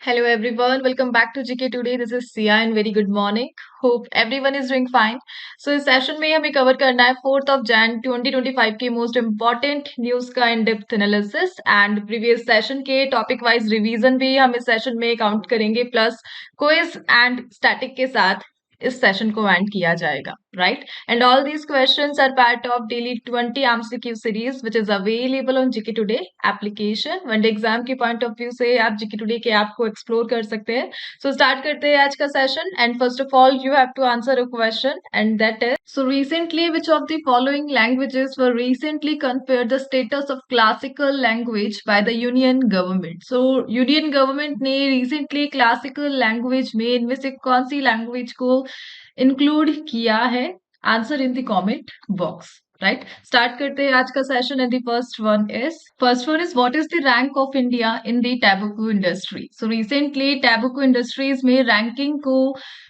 Hello everyone, welcome back to GK Today. This is Sia and very good morning. Hope everyone is doing fine. So इस session में हमें cover करना है 4th of Jan 2025 के most important news का in depth analysis and previous session के topic wise revision भी हम इस सेशन में काउंट करेंगे प्लस क्विज एंड स्टैटिक के साथ इस सेशन को एंड किया जाएगा right and all these questions are part of daily 20 MCQ series which is available on GK today application one day exam के पॉइंट ऑफ व्यू से आप जीके टुडे के ऐप को एक्सप्लोर कर सकते हैं सो स्टार्ट करते हैं आज का session and first of all you have to answer a question and that is so recently which of the following languages were recently conferred the status of classical language by the union government so union government ने recently classical language में इनमें से कौन सी language को include किया है answer in the comment box right start करते हैं आज का session and the first one is what is the rank of India in the tobacco industry so recently tobacco industries में रैंकिंग को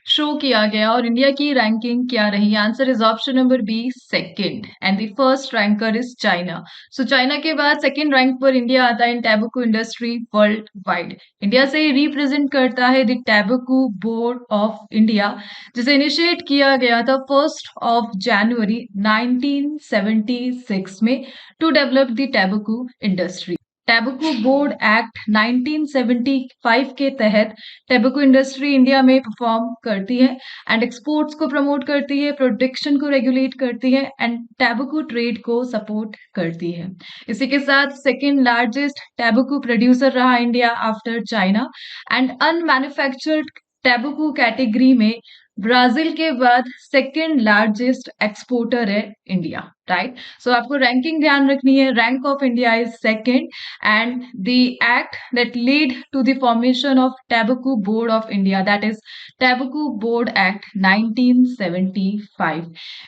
शो किया गया और इंडिया की रैंकिंग क्या रही answer is option number B second and the first ranker is China so China के बाद सेकंड रैंक पर इंडिया आता है इन टैबको इंडस्ट्री वर्ल्ड वाइड इंडिया से रिप्रेजेंट करता है the tobacco board of India जिसे इनिशिएट किया गया था 1st of January 1976 में to develop the tobacco industry tobacco board act 1975 के तहत टैबको इंडस्ट्री इंडिया में परफॉर्म करती है एंड एक्सपोर्ट्स को प्रमोट करती है प्रोडक्शन को रेगुलेट करती है एंड टैबको ट्रेड को सपोर्ट करती है इसी के साथ सेकेंड लार्जेस्ट टैबको प्रोड्यूसर रहा India after China and unmanufactured tobacco category में ब्राजील के बाद सेकेंड लार्जेस्ट एक्सपोर्टर है इंडिया राइट सो आपको रैंकिंग ध्यान रखनी है rank of India is second and the act that lead to the formation of tobacco board of India that is tobacco board act 1975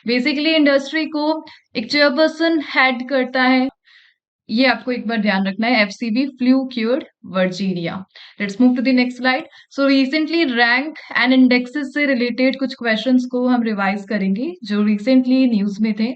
basically industry को एक chairperson head करता है ये आपको एक बार ध्यान रखना है एफसीबी फ्लू क्यूर्ड वर्जीनिया let's move to the next slide so recently rank and indexes से रिलेटेड कुछ क्वेश्चंस को हम रिवाइज करेंगे जो रिसेंटली न्यूज में थे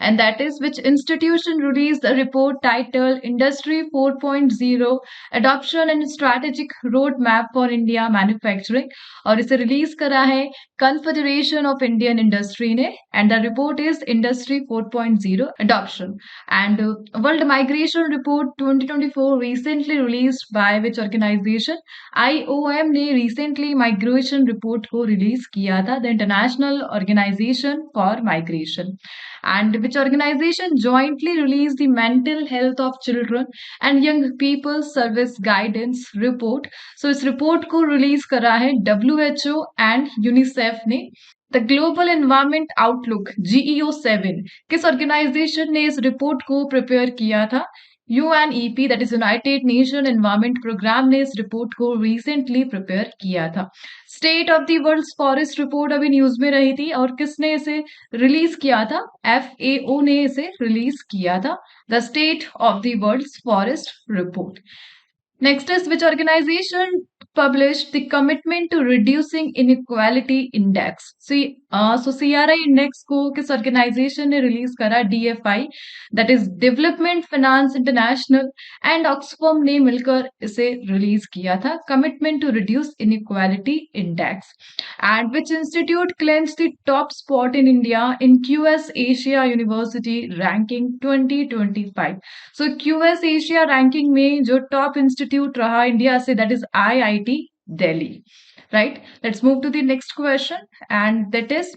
and that is which institution release the report title industry 4.0 adoption and strategic road map for India manufacturing और इसे रिलीज करा है कन्फेडरेशन ऑफ इंडियन इंडस्ट्री ने and the report is industry 4.0 adoption and world migration report 2024 recently released by which organization IOM ने recently migration report को release किया था the International Organization for Migration and which organization jointly released the mental health of children and young people service guidance report so इस report को release करा है WHO and UNICEF ने the global environment outlook GEO7 किस organisation ने इस report को prepare किया था UNEP that is united nation environment programme ने इस रिपोर्ट को रिसेंटली प्रिपेयर किया था state of the world forest report अभी न्यूज में रही थी और किसने इसे रिलीज किया था FAO ने इसे रिलीज किया था the state of the world forest report Next is which organization published the commitment to reducing inequality index. So CRI index को किस organization ने release करा DFI that is Development Finance International and Oxfam ने मिलकर इसे release किया था commitment to reduce inequality index and which institute claims the top spot in India in QS Asia University ranking 2025. So QS Asia ranking में जो top institute रहा India से that is IIT Delhi right let's move to the next question and that is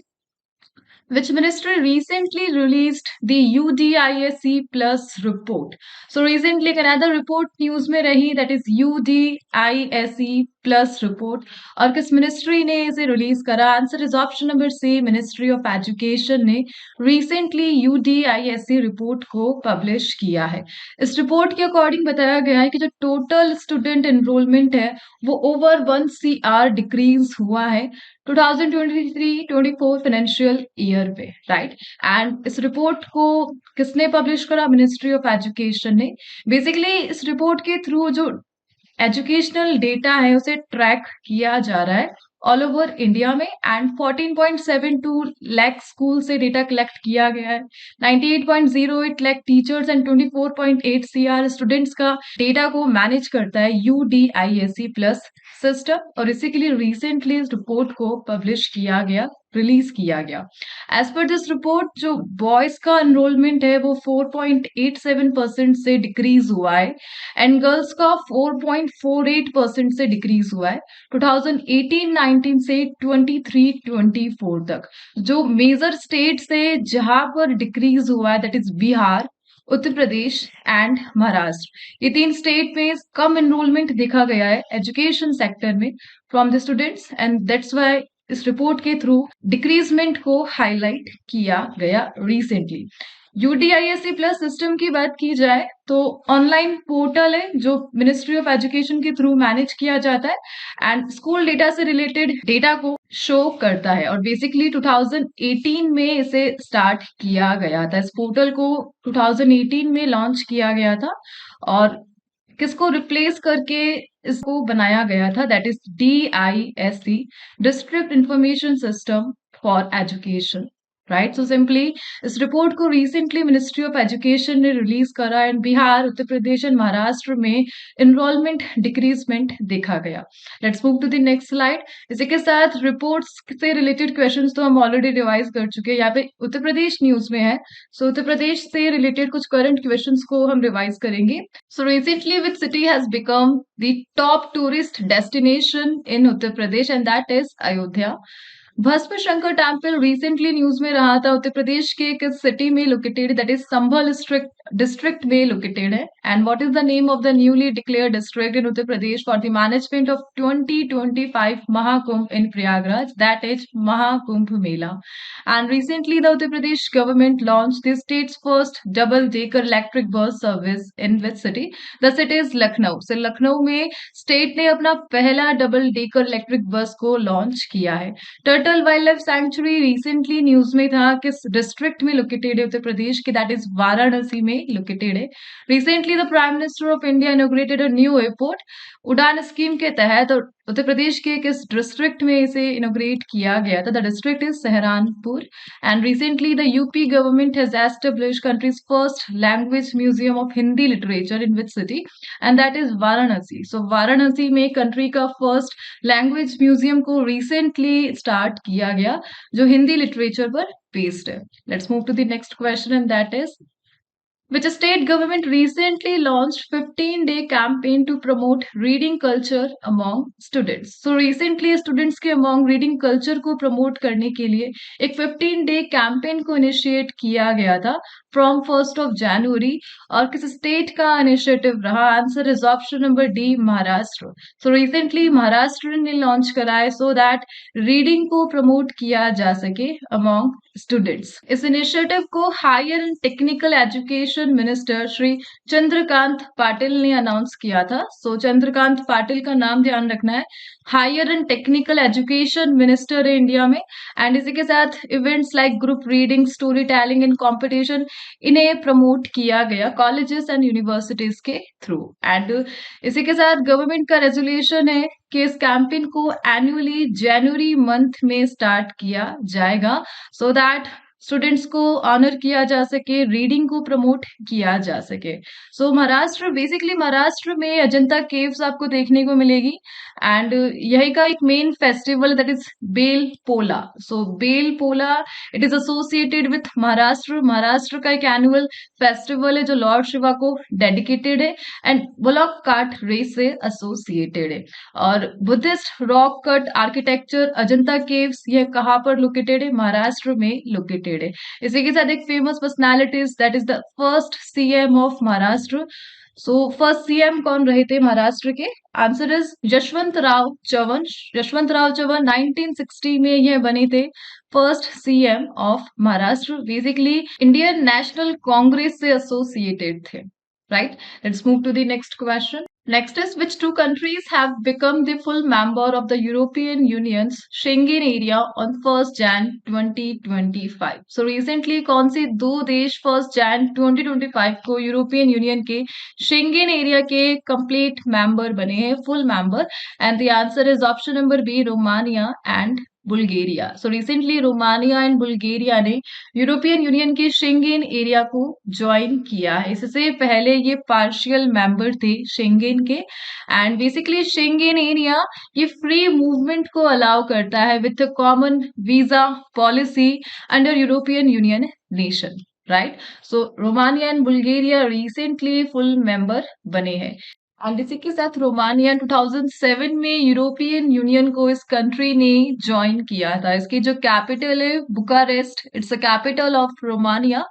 which ministry recently released the UDISE plus report so recently another report news में रही that is UDISE plus report और किस ministry ने इसे release करा answer is option number C ministry of education ने recently UDISE report को publish किया है इस रिपोर्ट के अकॉर्डिंग बताया गया है कि जो टोटल स्टूडेंट एनरोलमेंट है वो ओवर 1 CR डिक्रीज हुआ है 2023-24 फाइनेंशियल ईयर पे राइट एंड इस रिपोर्ट को किसने पब्लिश करा मिनिस्ट्री ऑफ एजुकेशन ने बेसिकली इस रिपोर्ट के थ्रू जो एजुकेशनल डेटा है उसे ट्रैक किया जा रहा है ऑल ओवर इंडिया में एंड 14.72 लाख स्कूल से डेटा कलेक्ट किया गया है। 98.08 lakh teachers and 24.8 CR students का डेटा को मैनेज करता है UDISC प्लस सिस्टम, और इसी के लिए रिसेंटली इस रिपोर्ट को पब्लिश किया गया, रिलीज किया गया। एज पर दिस रिपोर्ट जो बॉयज का एनरोलमेंट है वो 4.87% से डिक्रीज हुआ है एंड गर्ल्स का 4.48% से डिक्रीज हुआ है 2018-19 से 23-24 तक। जो मेजर स्टेट्स है जहां पर डिक्रीज हुआ है that is Bihar, Uttar Pradesh and Maharashtra. ये तीन स्टेट में कम एनरोलमेंट देखा गया है एजुकेशन सेक्टर में from the students, and that's why इस रिपोर्ट के थ्रू डिक्रीजमेंट को हाईलाइट किया गया रिसेंटली। UDISC प्लस सिस्टम की बात की जाए तो ऑनलाइन पोर्टल है जो मिनिस्ट्री ऑफ एजुकेशन के थ्रू मैनेज किया जाता है एंड स्कूल डेटा से रिलेटेड डेटा को शो करता है, और बेसिकली 2018 में इसे स्टार्ट किया गया था। इस पोर्टल को 2018 में लॉन्च किया गया था और किसको रिप्लेस करके इसको बनाया गया था, that is DISC, district information system for education, right. So simply इस रिपोर्ट को रिसेंटली मिनिस्ट्री ऑफ एजुकेशन ने रिलीज करा एंड बिहार, उत्तर प्रदेश एंड महाराष्ट्र में एनरोलमेंट डिक्रीजमेंट देखा गया। Let's move to the next slide. इसी के साथ रिपोर्ट्स से रिलेटेड क्वेश्चंस तो हम ऑलरेडी रिवाइज कर चुके हैं, यहाँ पे उत्तर प्रदेश न्यूज में है, सो उत्तर प्रदेश से रिलेटेड कुछ करंट क्वेश्चंस को हम रिवाइज करेंगे। So recently which city has become the top tourist destination in Uttar Pradesh and that is Ayodhya. भस्म शंकर टेम्पल रिसेंटली न्यूज में रहा था, उत्तर प्रदेश के किस सिटी में located, that is Sambhal district में लोकेटेड है। And what is the name of the newly declared district in Uttar Pradesh for the management of 2025 Mahakumbh in Prayagraj, that is Mahakumbh Mela. And recently the Uttar Pradesh government launch the states first double decker electric bus service in which city, the city is Lucknow. से लखनऊ में state ने अपना पहला double decker electric bus को launch किया है। Turtle wild life sanctuary recently news में था, किस डिस्ट्रिक्ट में लोकेटेड है उत्तर प्रदेश के, दैट इज वाराणसी में लोकेटेड है। Recently the prime minister of India inaugurated a new airport उड़ान स्कीम के तहत, और उत्तर प्रदेश के किस डिस्ट्रिक्ट में इसे इनोग्रेट किया गया था, the district is Saharanpur. And recently the UP government has established country's first language museum of Hindi literature in which city, and that is Varanasi. So Varanasi में कंट्री का फर्स्ट लैंग्वेज म्यूजियम को रिसेंटली स्टार्ट किया गया जो हिंदी लिटरेचर पर बेस्ड है। Let's move to the next question and that is which state government recently launched 15-day campaign to promote reading culture among students. So recently students के among reading culture को promote करने के लिए एक 15-day campaign को initiate किया गया था from 1st of January, और किस state का initiative रहा, answer is option number D, Maharashtra. So recently Maharashtra ने launch करा है so that reading को promote किया जा सके among स्टूडेंट्स। इस इनिशिएटिव को higher and technical education minister Shri Chandrakant Patil ने अनाउंस किया था। सो चंद्रकांत पाटिल का नाम ध्यान रखना है, higher and technical education minister है इंडिया में। एंड इसी के साथ events like group reading, story telling and competition, इन्हें प्रमोट किया गया कॉलेजेस एंड यूनिवर्सिटीज के थ्रू। एंड इसी के साथ गवर्नमेंट का रेजोल्यूशन है कि इस कैंपेन को एनुअली जनवरी मंथ में स्टार्ट किया जाएगा सो दैट स्टूडेंट्स को ऑनर किया जा सके, रीडिंग को प्रमोट किया जा सके। सो महाराष्ट्र, बेसिकली महाराष्ट्र में अजंता केव्स आपको देखने को मिलेगी एंड यही का एक main festival that is Bail Pola. So Bail Pola it is associated with Maharashtra. Maharashtra का एक एनुअल फेस्टिवल है जो लॉर्ड शिवा को डेडिकेटेड है एंड बुलॉक कार्ट रेस से एसोसिएटेड है। और Buddhist rock cut architecture Ajanta caves, यह कहाँ पर लोकेटेड है, महाराष्ट्र में लोकेटेड है। इसी के साथ एक famous personalities that is the first CM of Maharashtra. So first CM कौन रहे थे महाराष्ट्र के, आंसर इज यशवंत राव चव्हाण। यशवंत राव चव्हाण 1960 में यह बने थे first CM of Maharashtra. Basically Indian National Congress से एसोसिएटेड थे, right. Let's move to the next question. Next is which two countries have become the full member of the European Union's Schengen area on 1st Jan 2025. So recently कौन से दो देश 1st Jan 2025 को European union के Schengen area के complete member बने हैं, full member? And the answer is option number B, Romania and Bulgaria. So recently Romania and Bulgaria ने यूरोपियन यूनियन के शेंगेन एरिया को ज्वाइन किया है. इससे पहले ये पार्शियल मेंबर थे शेंगेन के. एंड बेसिकली शेंगेन एरिया ये फ्री मूवमेंट को अलाउ करता है with a common visa policy under European union nation, right? So Romania and Bulgaria recently full member बने हैं. एंड इसी के साथ रोमानिया 2007 में यूरोपियन यूनियन को इस कंट्री ने ज्वाइन किया था. इसकी जो कैपिटल है Bucharest, it's a capital of Romania.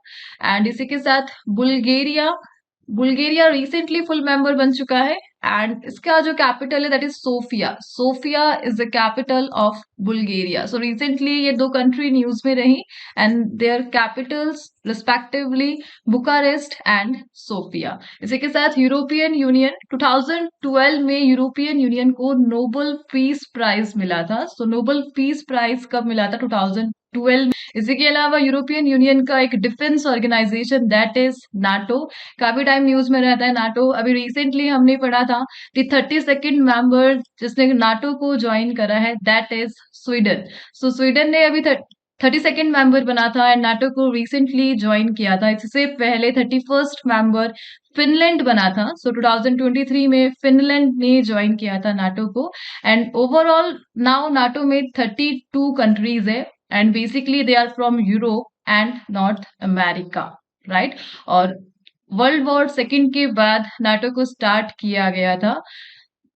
And इसी के साथ Bulgaria Bulgaria recently full member बन चुका है. एंड इसका जो कैपिटल है that is Sofia. Sofia is the capital of Bulgaria. So recently ये दो कंट्री न्यूज में रही and their capitals respectively Bucharest and Sofia. इसी के साथ यूरोपियन यूनियन 2012 में यूरोपियन यूनियन को नोबेल पीस प्राइज मिला था. सो नोबेल पीस प्राइज कब मिला था? 2012. इसी के अलावा यूरोपियन यूनियन का एक defence organisation that is NATO, काफी टाइम न्यूज में रहता है नाटो. अभी रिसेंटली हमने पढ़ा था कि 32nd मेंबर जिसने नाटो को ज्वाइन करा है that is Sweden. So Sweden ने अभी 32nd मेंबर बना था एंड नाटो को रिसेंटली ज्वाइन किया था. इससे पहले 31st मेंबर फिनलैंड बना था. सो 2023 में फिनलैंड ने ज्वाइन किया था नाटो को. एंड ओवरऑल नाउ नाटो में 32 कंट्रीज है and basically they are from Europe and North America, right? और वर्ल्ड वॉर सेकेंड के बाद नाटो को स्टार्ट किया गया था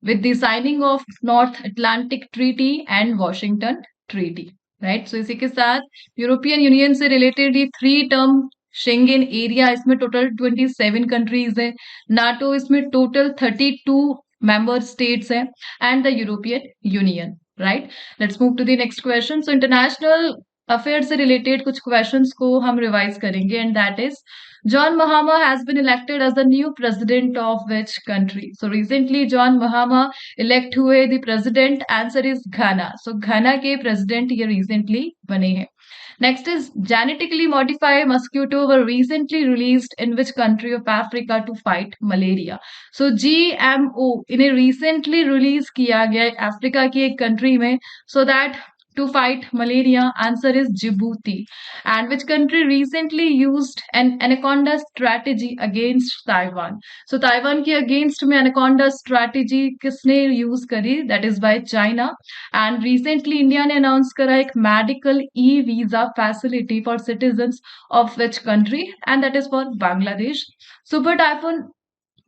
with the signing of North Atlantic Treaty and Washington Treaty, right? So इसी के साथ यूरोपियन यूनियन से रिलेटेड ये 3 टर्म शेंगेन एरिया, इसमें टोटल 27 कंट्रीज है. नाटो इसमें टोटल 32 मेंबर स्टेट्स है and the European union, right? Let's move to the next question. So international affair से रिलेटेड कुछ क्वेश्चंस को हम रिवाइज करेंगे and that is John Mahama has been elected as the new president of which country? So recently John Mahama elect हुए the president. Answer is Ghana. So Ghana के president ये recently बने हैं. Next is genetically modified mosquito were recently released in which country of Africa to fight malaria? So GMO इन्हें recently release किया गया Africa की एक country में so that to fight malaria. Answer is Djibouti. And which country recently used an anaconda strategy against Taiwan? So Taiwan के against में anaconda strategy किसने use करी? That is by China. And recently India ने announce करा एक medical e-visa facility for citizens of which country? And that is for Bangladesh. Super typhoon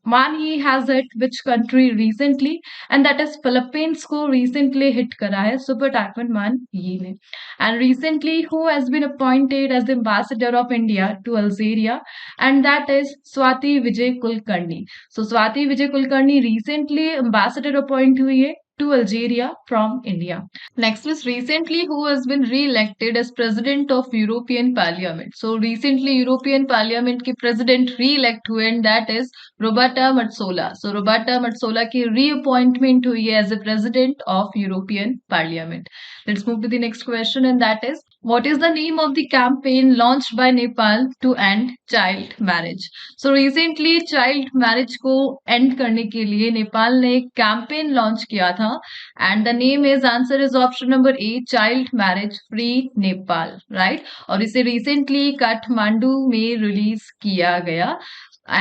Mani has hit which country recently? And that is Philippines को recently hit करा है super typhoon Mani ने. And recently who has been appointed as the ambassador of India to Algeria? And that is Swati Vijay Kulkarni. So Swati Vijay Kulkarni recently ambassador appoint हुई है to Algeria from India. Next is recently who has been re-elected as president of European Parliament. So recently European Parliament के president re-elect हुए and that is Roberta Metsola. So Roberta Metsola की reappointment हुई है as a president of European Parliament. Let's move to the next question and that is what is the name of the campaign launched by Nepal to end child marriage? So recently child marriage को end करने के लिए नेपाल ने एक campaign launch किया था and the name is answer is option number A, child marriage free Nepal, right? और इसे recently काठमांडू में release किया गया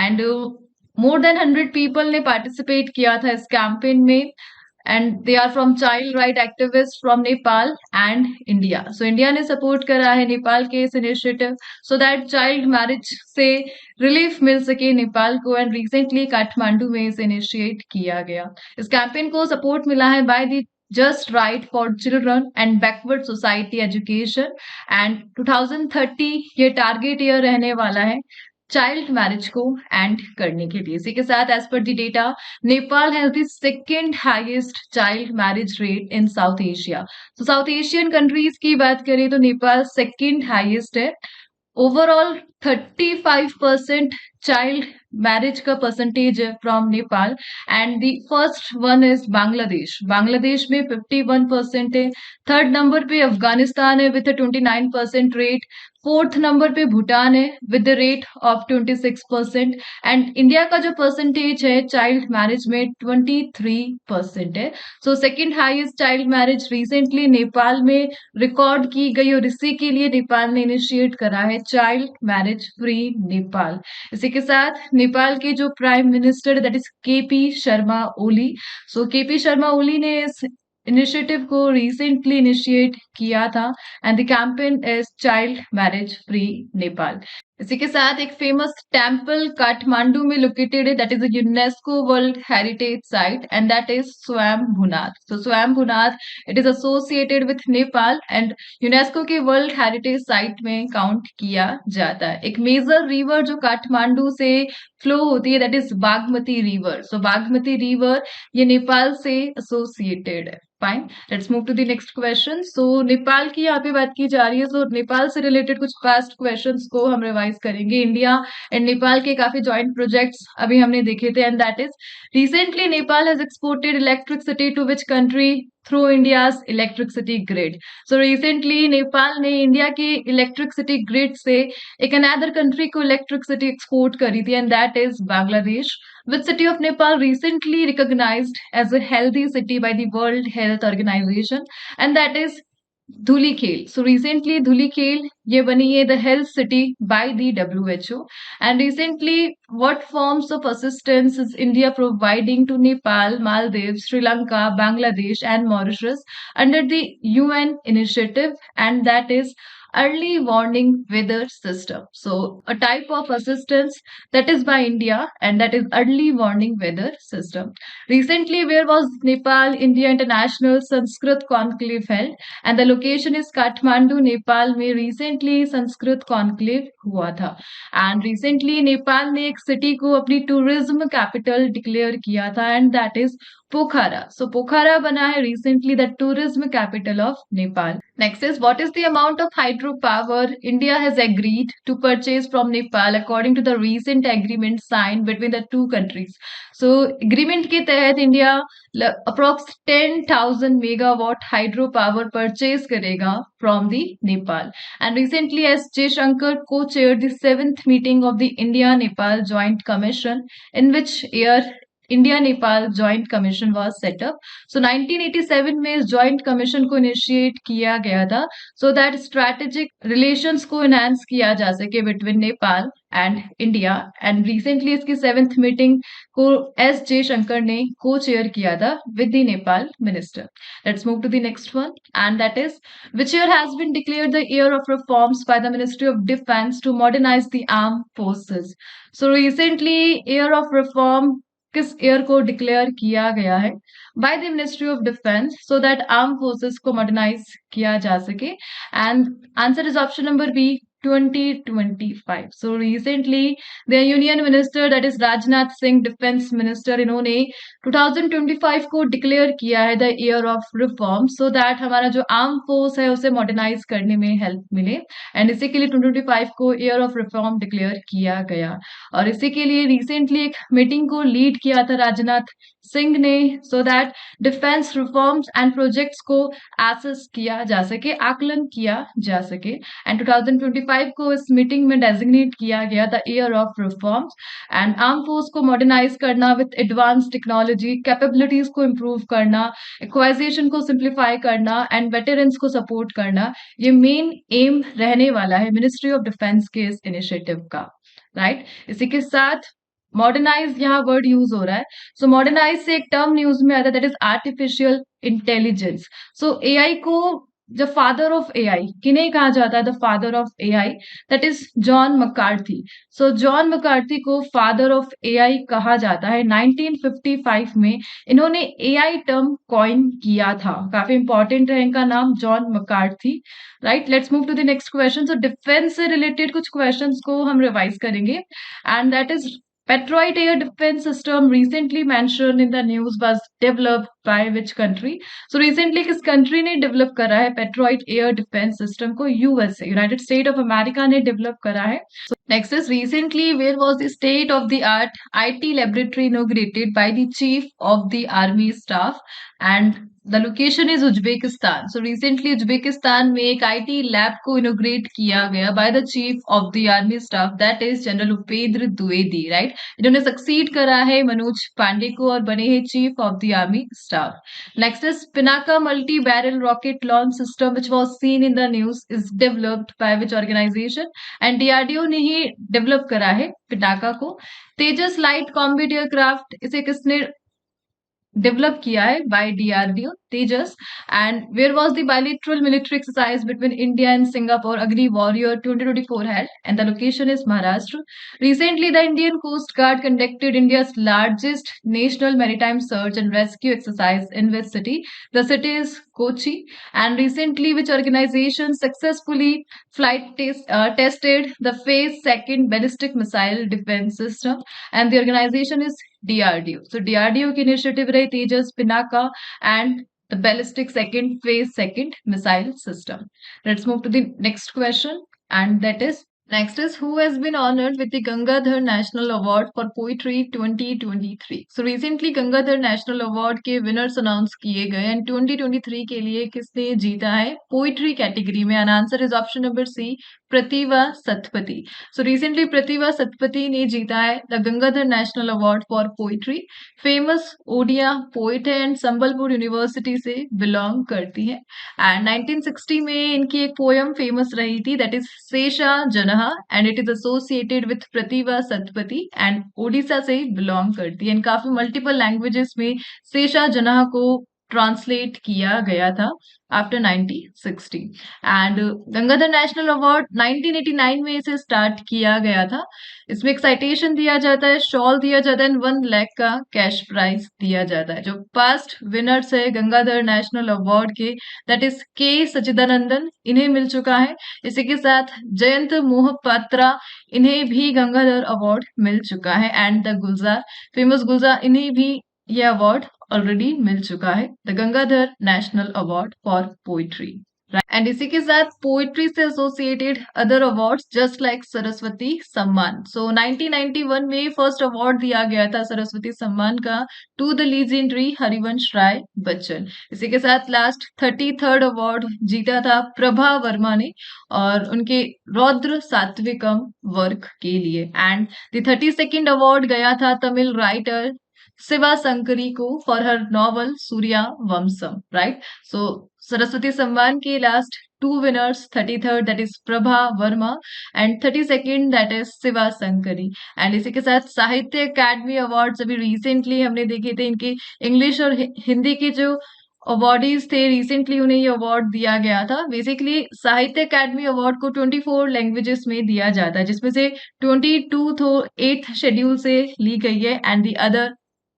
and more than 100 people ने participate किया था इस campaign में and they are from child right activists from Nepal and India. So India ने support करा है नेपाल के इस initiative so that child marriage से relief मिल सके नेपाल को and recently काठमांडू में इसे initiate किया गया. इस campaign को support मिला है by the Just Right for Children and Backward Society Education and 2030 ये target year रहने वाला है चाइल्ड मैरिज को एंड करने के लिए. इसी के साथ एज पर the data Nepal has the second highest child marriage rate in South Asia. तो साउथ एशियन कंट्रीज की बात करें तो नेपाल सेकेंड हाईएस्ट है. ओवरऑल 35% चाइल्ड मैरिज का परसेंटेज है from Nepal and the first one is Bangladesh. Bangladesh में 51% है। थर्ड नंबर पे अफगानिस्तान है विद 29% रेट। फोर्थ नंबर पे भूटान है with the rate of 26% and India का जो परसेंटेज है चाइल्ड मैरिज में 23% है। So second highest child marriage recently Nepal में रिकॉर्ड की गई और इसी के लिए नेपाल ने इनिशिएट करा है चाइल्ड मैरिज फ्री नेपाल। इसी के साथ नेपाल के जो prime minister that is KP Sharma Oli. So KP Sharma Oli ने इस इनिशिएटिव को रिसेंटली इनिशिएट किया था and the campaign is child marriage free Nepal. इसी के साथ एक फेमस टेम्पल काठमांडू में लोकेटेड है that is a UNESCO world heritage site and that is Swayambhunath. So Swayambhunath it is associated with Nepal and UNESCO के वर्ल्ड हेरिटेज साइट में काउंट किया जाता है। एक मेजर रिवर जो काठमांडू से फ्लो होती है that is Bagmati river. So Bagmati river ये नेपाल से एसोसिएटेड है। Fine, let's move to the next question. So Nepal की यहाँ पे बात की जा रही है। सो नेपाल से रिलेटेड कुछ पास्ट क्वेश्चंस को हम रिवाइज करेंगे। इंडिया एंड नेपाल के काफी जॉइंट प्रोजेक्ट्स अभी हमने देखे थे and that is recently Nepal has exported electricity to which country through India's electricity grid. So recently Nepal ने इंडिया के इलेक्ट्रिसिटी ग्रिड से एक अनदर कंट्री को इलेक्ट्रिसिटी एक्सपोर्ट करी थी and that is Bangladesh. Which city of Nepal recently recognized as a healthy city by the World Health Organization and that is Dhulikhel. So recently Dhulikhel ये बनी है the health city by the WHO and recently what forms of assistance is India providing to Nepal, Maldives, Sri Lanka, Bangladesh and Mauritius under the UN initiative and that is early warning weather system. So a type of assistance that is by India and that is early warning weather system. Recently where was Nepal India International Sanskrit Conclave held and the location is Kathmandu, Nepal में recently Sanskrit conclave हुआ था and recently Nepal ने एक city को अपनी tourism capital declare किया था and that is Pokhara. So Pokhara बना है recently the tourism capital of Nepal. Next is what is the amount of hydro power India has agreed to purchase from Nepal according to the recent agreement sign between the two countries. So agreement के तहत India approx 10,000 megawatt hydro power purchase करेगा from the Nepal and recently S Jaishankar co-chaired the seventh meeting of the India-Nepal Joint Commission in which year इंडिया-नेपाल joint commission was set up. सो 1987 में इस joint commission को initiate किया गया था so that strategic relations को enhance किया जा सके between Nepal and India and recently इसकी 7th मीटिंग को एस जयशंकर ने को चेयर किया था with the Nepal minister. Let's move to the next one and that is which year has been declared the year of reforms by the Ministry of Defense to modernize the armed forces. So recently year of reform किस year को declare किया गया है by the ministry of defence so that arm forces को modernise किया जा सके and answer is option number B 2025. So recently the union minister that is Rajnath Singh defense minister इन्होंने 2025 को डिक्लेयर किया है the year of reform so that हमारा जो आर्म फोर्स है उसे मॉडर्नाइज करने में हेल्प मिले एंड इसी के लिए 2025 को ईयर ऑफ रिफॉर्म डिक्लेयर किया गया और इसी के लिए रिसेंटली एक मीटिंग को लीड किया था राजनाथ सिंह ने so that defence reforms and projects को एसेस किया जा सके आकलन किया जा सके एंड 2025 को इस मीटिंग में डेजिग्नेट किया गया the year of reforms and arm force को मॉडर्नाइज करना विद एडवांस टेक्नोलॉजी कैपेबिलिटीज को इम्प्रूव करना इक्वाइजेशन को सिंप्लीफाई करना एंड वेटरन्स को सपोर्ट करना ये मेन एम रहने वाला है मिनिस्ट्री ऑफ डिफेंस के इस इनिशिएटिव का राइट। इसी के साथ मॉडर्नाइज यहाँ वर्ड यूज हो रहा है सो मॉडर्नाइज से एक टर्म न्यूज में आता है that is artificial intelligence. So AI को द फादर ऑफ एआई किन्हें कहा जाता है the father of AI that is John McCarthy. So John McCarthy को फादर ऑफ एआई कहा जाता है 1955 में इन्होंने एआई टर्म कॉइन किया था काफी इंपॉर्टेंट है इनका नाम John McCarthy right. Let's move to the next question. So defence से रिलेटेड कुछ क्वेश्चंस को हम रिवाइज करेंगे and that is Patriot air defense system recently mentioned in the news was developed by which country? So recently किस country ने develop करा है Patriot air defense system को? USA, United States of America ने develop करा है. So next is recently where was the state of the art IT laboratory inaugurated by the chief of the army staff and the location is Uzbekistan. So recently Uzbekistan में एक IT lab को inaugurate किया गया by the chief of the army staff that is General Upendra Dwivedi, right? इन्होंने succeed करा है मनोज पांडे को और बने हैं chief of the army staff. Next is Pinaka multi barrel rocket launch system which was seen in the news is developed by which organisation and DRDO ने ही develop करा है पिनाका को. तेजस लाइट कॉम्बैट एयरक्राफ्ट इसे किसने डेवलप किया है? By DRDO Tejas. And where was the bilateral military exercise between India and Singapore Agni warrior 2024 held and the location is Maharashtra. Recently, the Indian Coast Guard conducted India's largest national maritime search and rescue exercise in which city? The city is Kochi. And recently, which organization successfully tested the phase second ballistic missile defense system? And the organization is DRDO. So DRDO की initiative रही तेजस Pinaka and the ballistic second phase second missile system. Let's move to the next question, and that is next is who has been honored with the Gangadhar National Award for Poetry 2023. So recently Gangadhar National Award के winners announce किए गए and 2023 के लिए किसने जीता है poetry category में? And answer is option number C Pratibha Satpathy. So recently Pratibha Satpathy ने जीता है the Gangadhar national award for poetry. Famous Odia poet है एंड संबलपुर यूनिवर्सिटी से बिलोंग करती है. एंड 1960 में इनकी एक पोयम फेमस रही थी that is Shesha Janha and it is associated with Pratibha Satpathy and Odisha से बिलोंग करती है. एंड काफी मल्टीपल लैंग्वेजेस में शेषा जनहा को ट्रांसलेट किया गया था after 1960. And Gangadhar national award 1989 में इसे स्टार्ट किया गया था. इसमें एक साइटेशन दिया जाता है, शॉल दिया जाता है एंड 1 लाख का कैश प्राइज दिया जाता है. जो पास्ट विनर्स है गंगाधर नेशनल अवार्ड के दैट इज के सचिदानंदन, इन्हें मिल चुका है. इसी के साथ जयंत मोहपात्रा, इन्हें भी गंगाधर अवार्ड मिल चुका है. एंड द गुलजार, फेमस गुलजार, इन्हें भी यह अवार्ड ऑलरेडी मिल चुका है the Gangadhar national award for poetry. And इसी के साथ पोइट्री से associated other awards just like Saraswati सम्मान. सो 1991 में फर्स्ट अवार्ड दिया गया था सरस्वती सम्मान का to the legendary Harivansh Rai Bachchan. इसी के साथ लास्ट 33rd अवार्ड जीता था प्रभा वर्मा ने और उनके रौद्र सात्विकम वर्क के लिए. एंड द 32nd अवार्ड गया था तमिल राइटर शिवा शंकरी को for her novel Surya Vamsham. Right, so Saraswati Samman के last two winners 33rd that is Prabha Varma and 32nd that is Shiva Shankari. And इसी के साथ साहित्य अकादमी अवार्ड्स अभी रिसेंटली हमने देखे थे, इनके इंग्लिश और हिंदी के जो अवार्डीज थे रिसेंटली उन्हें ये अवार्ड दिया गया था. बेसिकली साहित्य अकादमी अवार्ड को 24 लैंग्वेजेस में दिया जाता है जिसमें से 22 तो 8th शेड्यूल से ली गई है and the other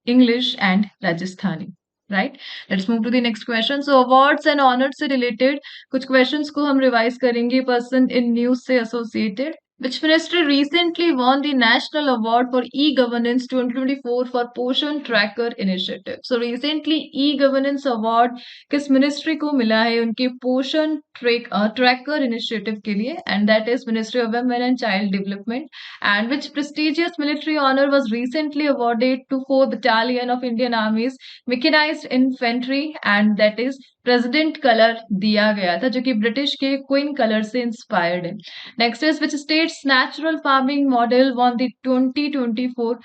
English and Rajasthani. Right? Let's move to the next question. So awards and honors से related कुछ questions को हम revise करेंगे. Person in news से associated. Which ministry recently won the National Award for E-Governance 2024 for Poshan Tracker Initiative? So recently E-Governance Award किस ministry को मिला है उनके पोषण ट्रैकर इनिशिएटिव के लिए and that is Ministry of Women and Child Development. And which prestigious military honor was recently awarded to 4th Battalion of Indian Army's Mechanized Infantry and that is president colour दिया गया था जो कि British के queen colour से inspired है. Next is which states natural farming model won the 2024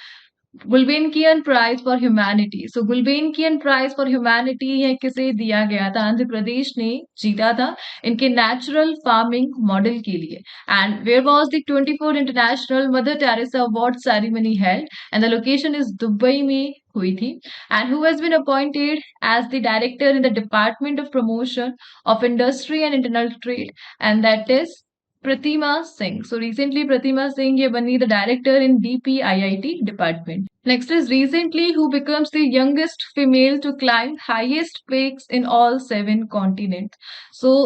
Gulbenkian prize for humanity. So Gulbenkian prize for humanity है किसे दिया गया था? आंध्र प्रदेश ने जीता था इनके नेचुरल फार्मिंग मॉडल के लिए. And where was the 24 international mother Teresa award ceremony held and the location is Dubai में हुई थी. And who has been appointed as the director in the department of promotion of industry and internal trade and that is Pratima Singh. So recently Pratima Singh ये बनी the director in DPIIT department. Next is recently who becomes the youngest female to climb highest peaks in all 7 continents. So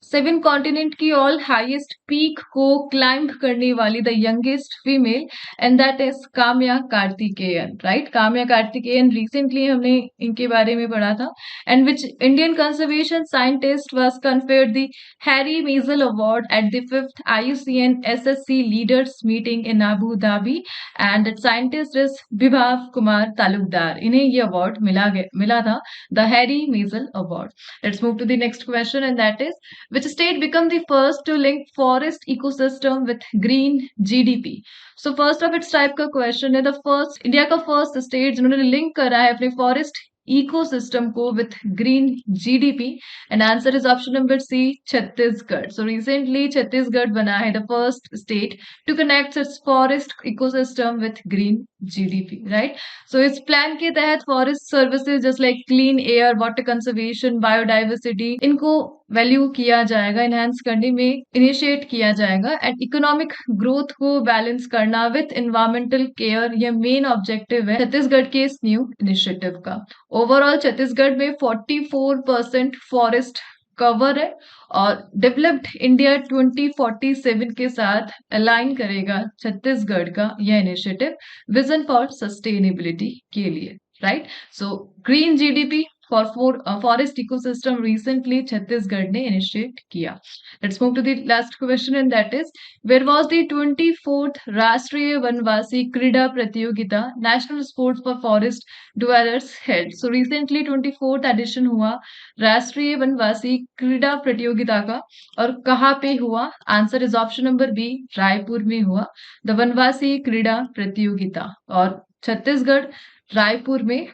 seven continent की all highest peak को climb करने वाली the youngest female and that is Kamya Karthikeyan, right? Kamya Karthikeyan, recently हमने इनके बारे में पढ़ा था। And which Indian conservation scientist was conferred the Harry Messel award at the 5th IUCN SSC leaders meeting in Abu Dhabi and that scientist is Vibhav Kumar Talukdar. इन्हें ये award मिला था, the Harry Messel award. Let's move to the next question and that is which state become the first to link forest ecosystem with green GDP? So first of its type का question है, the first India का first state जिन्होंने link करा है अपने forest ecosystem को with green GDP and answer is option number C, Chhattisgarh. So recently Chhattisgarh बना है the first state to connect its forest ecosystem with green GDP, right? So इस plan के तहत forest services just like clean air, water conservation, biodiversity, इनको value किया जाएगा, enhance करने में इनिशिएट किया जाएगा एंड इकोनॉमिक ग्रोथ को बैलेंस करना विथ एनवायरमेंटल केयर, ये मेन ऑब्जेक्टिव है छत्तीसगढ़ के इस न्यू इनिशिएटिव का। ओवरऑल छत्तीसगढ़ में 44% फॉरेस्ट कवर है और डेवलप्ड इंडिया 2047 के साथ अलाइन करेगा छत्तीसगढ़ का यह इनिशिएटिव विजन फॉर सस्टेनेबिलिटी के लिए, right? So green GDP for forest ecosystem recently Chhattisgarh ने इनिशिएट किया। Let's move to the last question and that is where was the 24th Rashtriya Vanvasi Krida Pratiyogita national sports for forest dwellers held? So recently 24th edition हुआ राष्ट्रीय वनवासी क्रीड़ा प्रतियोगिता का और कहाँ पे हुआ? Answer is option number B, Raipur में हुआ द वनवासी क्रीड़ा प्रतियोगिता और छत्तीसगढ़ रायपुर में।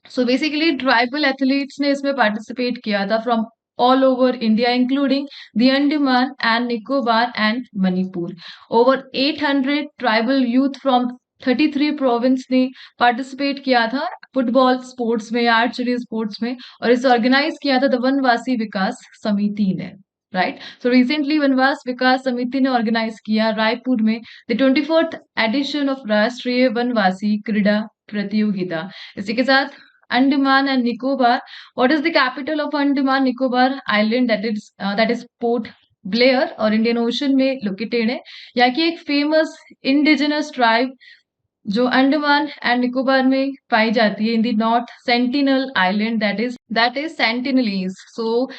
सो बेसिकली ट्राइबल एथलीट्स ने इसमें पार्टिसिपेट किया था from all over India including the Andaman and Nicobar and Manipur. Over 800 tribal youth from 33 province ने पार्टिसिपेट किया था फुटबॉल स्पोर्ट्स में, आर्चरी स्पोर्ट्स में, और इसे ऑर्गेनाइज किया था द वनवासी विकास समिति ने, राइट? सो रिसेंटली वनवास विकास समिति ने ऑर्गेनाइज किया रायपुर में द 24th एडिशन ऑफ राष्ट्रीय वनवासी क्रीड़ा प्रतियोगिता। इसी के साथ Andaman and Nicobar, what is the capital of Andaman Nicobar island? That is port Blair और इंडियन ओशन में लोकेटेड है। यहाँ की एक फेमस इंडिजिनस ट्राइब जो अंडमान एंड निकोबार में पाई जाती है in the north sentinel island, that is Sentinelese. So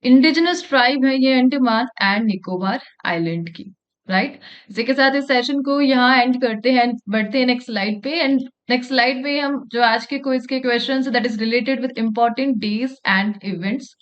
indigenous tribe है ये अंडमान एंड निकोबार आइलैंड की, राइट? इसी के साथ इस सेशन को यहाँ एंड करते हैं, बढ़ते हैं नेक्स्ट स्लाइड पे। एंड नेक्स्ट स्लाइड पे हम जो आज के क्विज के question that is related with important days and events